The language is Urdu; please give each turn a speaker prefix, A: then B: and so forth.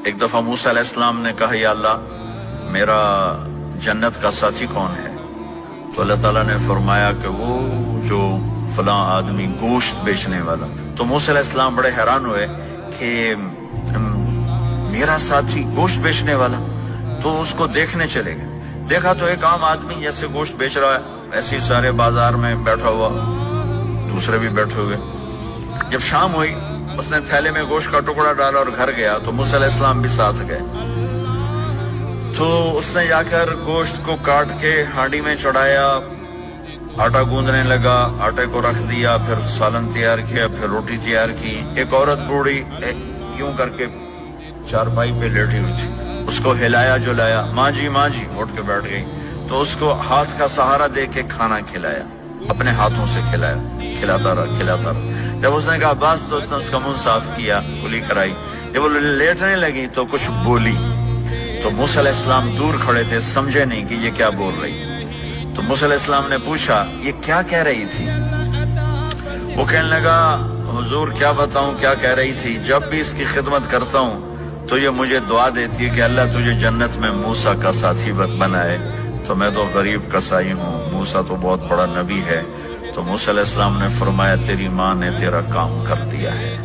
A: ایک دفعہ موسیٰ علیہ السلام نے کہا یا اللہ میرا جنت کا ساتھی کون ہے؟ تو اللہ تعالیٰ نے فرمایا کہ وہ جو فلاں آدمی گوشت بیچنے والا۔ تو موسیٰ علیہ السلام بڑے حیران ہوئے کہ میرا ساتھی گوشت بیچنے والا، تو اس کو دیکھنے چلے گئے۔ دیکھا تو ایک عام آدمی جیسے گوشت بیچ رہا ہے ایسے ہی سارے بازار میں بیٹھا ہوا، دوسرے بھی بیٹھے ہوئے۔ جب شام ہوئی اس نے تھیلے میں گوشت کا ٹکڑا ڈالا اور گھر گیا تو موسیٰ علیہ السلام بھی ساتھ گئے۔ تو اس نے جا کر گوشت کو کاٹ کے ہانڈی میں چڑھایا، آٹا گوندنے لگا، آٹے کو رکھ دیا، پھر سالن تیار کیا، پھر روٹی تیار کی۔ ایک عورت بوڑھی یوں کر کے چارپائی پہ لیٹی ہوئی تھی، اس کو ہلایا جلایا، ماں جی اٹھ کے بیٹھ گئی۔ تو اس کو ہاتھ کا سہارا دے کے کھانا کھلایا، اپنے ہاتھوں سے کھلایا، کھلاتا رہا۔ جب اس نے کہا بس تو اس نے اس کا منہ صاف کیا، کلی کرائی۔ جب وہ لیٹنے لگی تو کچھ بولی، تو موسیٰ علیہ السلام دور کھڑے تھے، سمجھے نہیں کہ یہ کیا بول رہی۔ تو موسیٰ علیہ السلام نے پوچھا یہ کیا کہہ رہی تھی؟ وہ کہنے لگا حضور کیا بتاؤں کیا کہہ رہی تھی، جب بھی اس کی خدمت کرتا ہوں تو یہ مجھے دعا دیتی ہے کہ اللہ تجھے جنت میں موسیٰ کا ساتھی بنائے۔ تو میں تو غریب کسائی ہوں، موسیٰ تو بہت بڑا نبی ہے۔ تو موسیٰ علیہ السلام نے فرمایا تیری ماں نے تیرا کام کر دیا ہے۔